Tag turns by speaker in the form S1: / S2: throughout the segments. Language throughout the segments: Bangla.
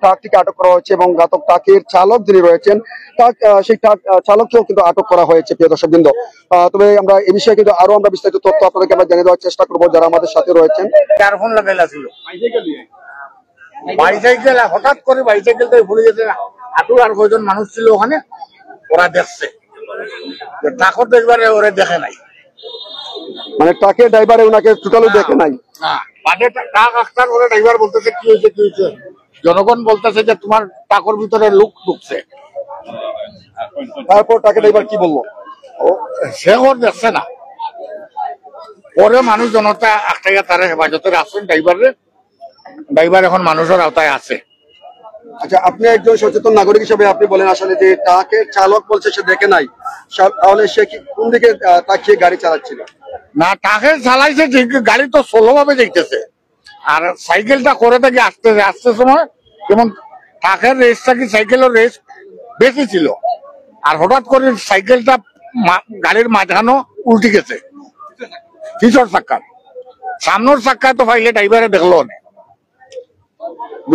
S1: ট্রাকটিকে আটক করা হয়েছে এবং ঘাতক ট্রাকের চালক যিনি রয়েছেন সেই ট্রাক চালককেও কিন্তু আটক করা হয়েছে প্রিয় দর্শকবৃন্দ। তবে আমরা এই বিষয়ে কিন্তু আরো আমরা বিস্তারিত তথ্য আপনাদেরকে আমরা জানিয়ে দেওয়ার চেষ্টা করবো যারা আমাদের সাথে রয়েছেন।
S2: বাইসাইকেল হঠাৎ করে বাইসাইকেলটা ভুলে যেতে আর কয়জন মানুষ ছিল ওখানে, ওরা দেখছে ট্রাকও দেখবারে ওরা দেখে নাই,
S1: মানে ট্রাকের ড্রাইভারে ওনাকে টোটালি দেখে নাই।
S2: ট্রাক আসার পরে ড্রাইভার বলতেছে কি হয়েছে কি হয়েছে, জনগণ বলতেছে যে তোমার ট্রাকের ভিতরে লোক ঢুকছে।
S1: তারপর ট্রাকের ড্রাইভার কি বললো?
S2: সে ওর দেখছে না, পরে মানুষ জনতা আটকাইয়া তারা হেফাজতে রাখছেন ড্রাইভার এখন মানুষের আওতায় আছে।
S1: আচ্ছা, আপনি একজন সচেতন নাগরিক হিসেবে আপনি বলেন আসলে যে ট্রাকের চালক বলছে সে দেখে নাই, তাহলে সে কি কোন দিকে তাকিয়ে গাড়ি চালাচ্ছিল?
S2: না, ট্রাকে চালাইছে গাড়ি তো স্লো ভাবে দেখতেছে, আর সাইকেলটা করে থেকে আসতে সময় যেমন ট্রাকের রেসটা কি সাইকেলের রেস বেশি ছিল, আর হঠাৎ করে সাইকেলটা গাড়ির মাঝখানো উল্টে গেছে পিছর চাক্কার, সামনের চাক্কা তো পাইলে ড্রাইভারে দেখলো না,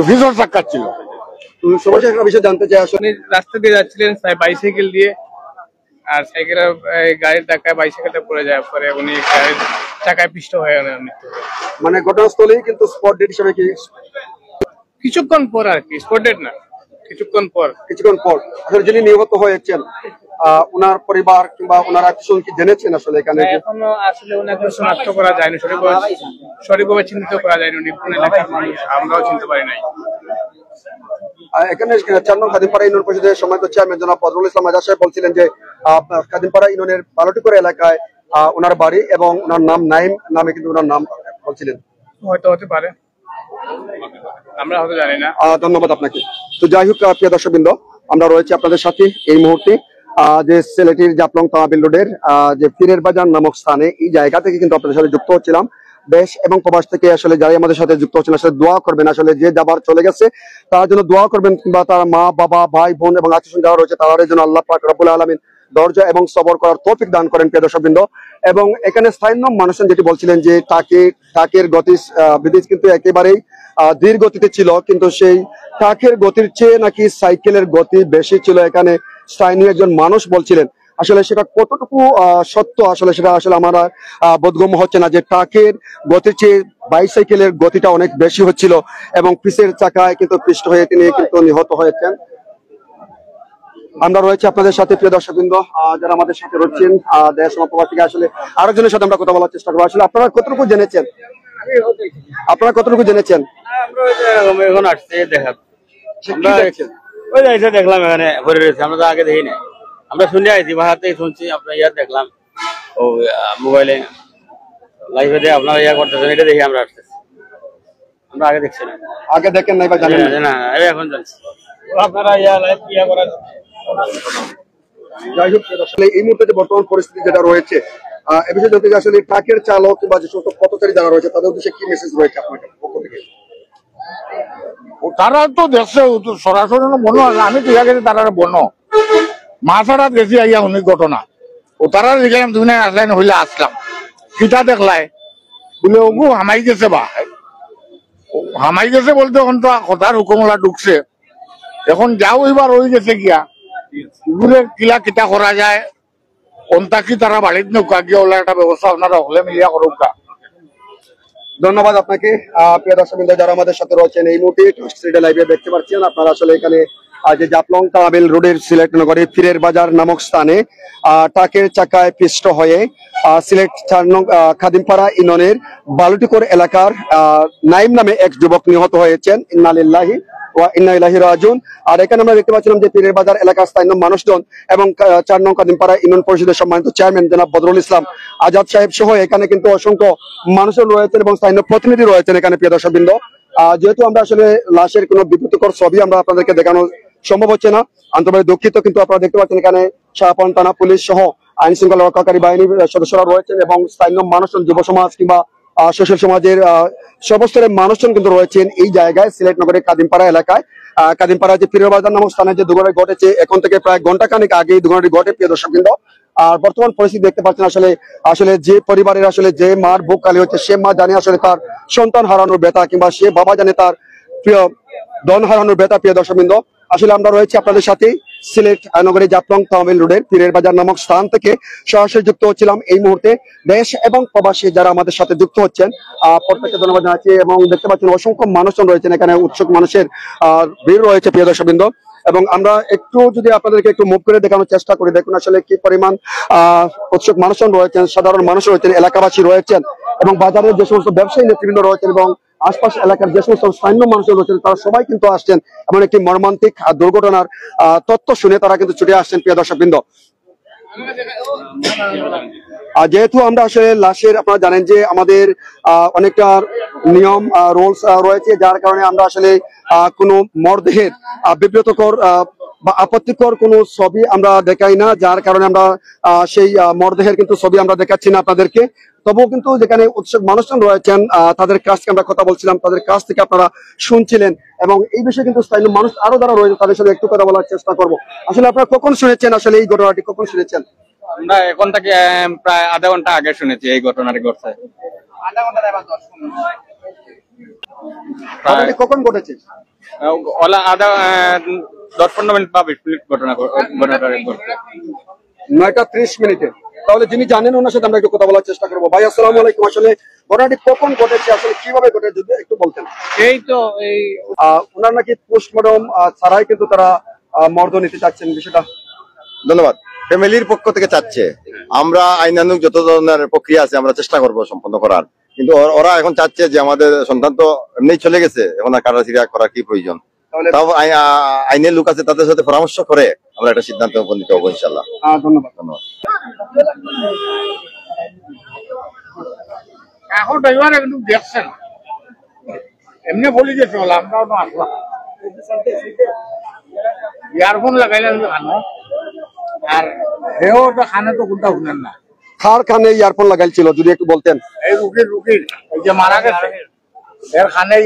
S2: পিছর চাক্কার ছিল।
S1: সবাই একটা বিষয় জানতে চাই, আসলে
S3: রাস্তা দিয়ে যাচ্ছিলেন বাইসাইকেল দিয়ে, আর সাইকেলের গাড়ির ধাক্কায় বাইসাইকেলটা পড়ে যায়, পরে উনি গাড়ির চাকায় পিষ্ট হয়ে মৃত্যু।
S1: মানে ঘটনাস্থলেই কিন্তু স্পট ডেট হিসেবে কি
S3: কিছুক্ষণ পর আর কি, স্পট ডেট না, কিছুক্ষণ পর
S1: আসলে যিনি নিহত হয়েছেন ওনার পরিবার কিংবা ওনার আত্মীয় কি জেনেছেন আসলে এখানে?
S3: এখনো আসলে ওনাকে শনাক্ত করা যায়নি, সঠিকভাবে চিহ্নিত করা যায়নি, কোন এলাকার মানুষ আমরাও চিনতে পারি নাই।
S1: এখানে 4 নং খাদিমপাড়া ইউনিয়ন পরিষদের সম্মানিত চেয়ারম্যান জনাব বদরুল ইসলাম আজাদ সাহেব বলছিলেন যে খাদিমপাড়া ইউনিয়নের বালুটিকোড়া এলাকায় ওনার বাড়ি এবং ওনার নাম নাইম নামে কিন্তু ওনার নাম বলছিলেন।
S3: হয়তো হতে পারে, আমরা হয়তো জানি না।
S1: ধন্যবাদ আপনাকে। তো যাই হোক প্রিয় দর্শকবৃন্দ, আমরা রয়েছি আপনাদের সাথে এই মুহূর্তে যে সিলেটের জাফলং তাওয়াবিল রোডের যে পীরের বাজার নামক স্থানে, এই জায়গা থেকে কিন্তু আপনাদের সাথে যুক্ত হচ্ছিলাম। দেশ এবং প্রবাস থেকে আসলে যারাই আমাদের সাথে যুক্ত হচ্ছেন আসলে দোয়া করবেন, আসলে যে যাবার চলে গেছে তার জন্য দোয়া করবেন, কিংবা তার মা বাবা ভাই বোন এবং আত্মীয় যারা রয়েছে তাদের জন্য আল্লাহ পাক রব্বুল আলামিন ধৈর্য এবং সবর করার তৌফিক দান করেন প্রিয় দর্শকবৃন্দ। এবং এখানে স্থানীয় মানুষজন যেটি বলছিলেন যে ট্রাকের গতি বিদ্যুৎ কিন্তু একেবারেই ধীর গতিতে ছিল, কিন্তু সেই ট্রাকের গতির চেয়ে নাকি সাইকেলের গতি বেশি ছিল, এখানে স্থানীয় একজন মানুষ বলছিলেন। আসলে সেটা কতটুকু সত্য আসলে সেটা আসলে আমরা বোধগম্য হচ্ছে না, যে ট্রাকের গতির চেয়ে বাইসাইকেলের গতিটা অনেক বেশি হচ্ছিল এবং পিছের চাকায় কিন্তু পিষ্ট হয়ে তিনি কিন্তু নিহত হয়েছেন। আমরা রয়েছে আপনাদের সাথে প্রিয় দর্শকবৃন্দ যারা আমাদের সাথে রয়েছেন দেশ এবং প্রবাস থেকে, আসলে আরেকজনের সাথে আমরা কথা বলার চেষ্টা করবো। আসলে আপনারা কতটুকু জেনেছেন?
S4: এখন আসছে দেখলাম এখানে ভরে রয়েছে, আমরা তো আগে দেখি না, আমরা শুনে আইছি বাসাতে শুনছি, আপনার ইয়ার দেখলাম ও মোবাইলে লাইভে দিয়ে আপনারা ইয়া করতেছেন, এটা দেখি আমরা আসতেছি, আমরা আগে দেখছি না।
S1: আগে দেখেন নাই বা জানেন
S4: না, এখন জানছি আপনারা ইয়া লাইভ ইয়া করার।
S1: যাই হোক আসলে এই মুহূর্তে যে বর্তমান পরিস্থিতি যেটা রয়েছে এ বিষয়ে জানতে আসলে ট্রাকের চালক বা যে সমস্ত পথচারী যারা রয়েছে তাদের উদ্দেশ্যে কি মেসেজ রয়েছে আপনার পক্ষ থেকে?
S2: তারা তো দেখছে সরাসরি বনো, আমি তো ইয়া গেছি তারা বনো মাছাড়া গেছি আইয়া অনেক ঘটনা, ও তারা দেখলাম দুনিয়া আসলাই হইলে আসলাম, কিটা দেখলাই বলে ওগু হামাই গেছে, বা হামাই গেছে বলতে এখন তো কথার হুকুমলা ঢুকছে, এখন যাও এবার হয়ে গেছে গিয়া এগুলো কিলা কিটা করা যায়, কোনটা কি তারা বাড়িতে নৌকা গিয়ে ওলা একটা ব্যবস্থা আপনারা হলে মিলিয়া করুক।
S1: ধন্যবাদ আপনাকে। প্রিয় দর্শকবৃন্দ যারা আমাদের সাথে রয়েছেন এই মুহূর্তে লাইভে দেখতে পাচ্ছেন আপনারা আসলে এখানে যে জাফলং তাওয়াবিল রোডের সিলেট নগরীর পীরের বাজার নামক স্থানে ট্রাকের চাকায় পিষ্ট হয়ে সিলেট 4 নং খাদিমপাড়া ইউনিয়নের বালুটিকোড় এলাকার নাইম নামে এক যুবক নিহত হয়েছেন। ইন্না লিল্লাহি ওয়া ইন্না ইলাইহি রাজিউন। আর এখানে আমরা দেখতে পাচ্ছিলাম যে পীরের বাজার এলাকার স্থানীয় মানুষজন এবং 4 নং খাদিমপাড়া ইউনিয়ন পরিষদের সম্মানিত চেয়ারম্যান জনাব বদরুল ইসলাম আজাদ সাহেব সহ এখানে কিন্তু অসংখ্য মানুষজন রয়েছেন এবং স্থানীয় প্রতিনিধি রয়েছেন এখানে প্রিয় দর্শকবৃন্দ। যেহেতু আমরা আসলে লাশের কোনো বিব্রতকর ছবি আমরা আপনাদেরকে দেখানো সম্ভব হচ্ছে না, আন্তরিক দুঃখিত, কিন্তু আপনারা দেখতে পাচ্ছেন এখানে শাহপন থানা পুলিশ সহ আইন শৃঙ্খলা রক্ষাকারী বাহিনীর সদস্যরা রয়েছেন এবং স্থানীয় মানুষজন, যুব সমাজ কিংবা সোশ্যাল সমাজের সর্বস্তরের মানুষজন কিন্তু রয়েছেন এই জায়গায় সিলেট নগরের কাদিমপাড়া এলাকায়। কাদিমপাড়া যে পীরের বাজার নামক স্থানে যে দুর্ঘটনা ঘটেছে এখন থেকে প্রায় ঘন্টাখানেক আগে এই দুর্ঘটনাটি ঘটে প্রিয় দর্শকবৃন্দ। আর বর্তমান পরিস্থিতি দেখতে পাচ্ছেন আসলে যে পরিবারের আসলে যে মার বুক খালি হচ্ছে, সে মা জানে আসলে তার সন্তান হারানোর ব্যথা, কিংবা সে বাবা জানে তার প্রিয় দন হারানোর বেতা প্রিয় দর্শকবৃন্দ, আসলে আমরা রয়েছি আপনাদের সাথে সিলেট নগরী জাফলং তামিল রোডের পীরের বাজার নামক স্থান থেকে সরাসরি যুক্ত হচ্ছিলাম। এই মুহূর্তে দেশ এবং প্রবাসী যারা আমাদের সাথে যুক্ত হচ্ছেন প্রত্যেককে ধন্যবাদ জানাচ্ছি। এবং দেখতে পাচ্ছেন অসংখ্য মানুষজন রয়েছেন এখানে, উৎসুক মানুষের ভিড় রয়েছে প্রিয় দর্শকবৃন্দ। এবং আমরা একটু যদি আপনাদেরকে একটু মুভ করে দেখানোর চেষ্টা করি, দেখুন আসলে কি পরিমাণ উৎসুক মানুষজন রয়েছেন, সাধারণ মানুষ রয়েছেন, এলাকাবাসী রয়েছেন এবং বাজারের যে সমস্ত ব্যবসায়ী নেতৃবৃন্দ রয়েছেন এবং আশপাশ এলাকার যে সমস্ত স্থানীয় মানুষজন রয়েছেন তারা সবাই কিন্তু আসছেন এমন একটি মর্মান্তিক দুর্ঘটনার তথ্য শুনে তারা কিন্তু ছুটে আসছেন প্রিয় দর্শকবৃন্দ। যেহেতু আমরা আসলে লাশের, আপনারা জানেন যে আমাদের অনেকটা নিয়ম রুলস রয়েছে, যার কারণে আমরা আসলে কোনো মরদেহের বিব্রতকর বা আপত্তিকর কোনো ছবি আমরা দেখাই না, যার কারণে আমরা সেই মরদেহের কিন্তু ছবি আমরা দেখাচ্ছি না আপনাদেরকে। তবুও কিন্তু যেখানে উৎসুক মানুষজন রয়েছেন তাদের কাছ থেকে আমরা কথা বলছিলাম, তাদের কাছ থেকে আপনারা শুনছিলেন এবং এই বিষয়ে কিন্তু স্থানীয় মানুষ আরো যারা রয়েছে তাদের সাথে একটু কথা বলার চেষ্টা করবো। আসলে আপনারা কখন শুনেছেন, আসলে এই ঘটনাটি কখন শুনেছেন?
S5: আমরা এখন থেকে প্রায় আধা ঘন্টা আগে শুনেছি এই ঘটনাটি ঘটছে।
S1: কখন ঘটেছে?
S5: ওলা 10-15 মিনিট বা 20 মিনিট ঘটনাটা ঘটছে।
S1: 9:30 তাহলে যিনি জানেন ওনার সাথে আমরা একটু কথা বলার চেষ্টা করবো। ভাই আসসালামু আলাইকুম, আসলে ঘটনাটি কখন ঘটেছে, আসলে কিভাবে ঘটেছে যদি একটু বলতেন।
S3: এই তো এই
S1: ওনার নাকি পোস্টমর্টম ছাড়াই কিন্তু তারা মর্দ নিতে চাচ্ছেন, বিষয়টা।
S6: ধন্যবাদ। ফ্যামিলির পক্ষ থেকে চাচ্ছে, আমরা আইনানুগ যত ধরনের প্রক্রিয়া আছে আমরা চেষ্টা করব সম্পন্ন করার, কিন্তু ওরা এখন চাচ্ছে যে আমাদের সন্তান তো এমনি চলে গেছে, এখন আর কাটাছিড়া করার কি প্রয়োজন। তাও আইনের লোক আছে, তাদের সাথে পরামর্শ করে আমরা একটা সিদ্ধান্ত উপনীত হবো ইনশাল্লাহ।
S1: ধন্যবাদ।
S2: এখন ড্রাইভার একটু দেখছেন, এমনি বলি যে চল আমরাও তো আসলাম, ইয়ারফোন লাগাইলে খানো আর হেও তো খানে তো কোনটা শুনেন না।
S1: কার কানে ইয়ারফোন লাগাইছিল যদি একটু বলতেন।
S2: এই রুগীর এই যে মারা গেছে এর খানে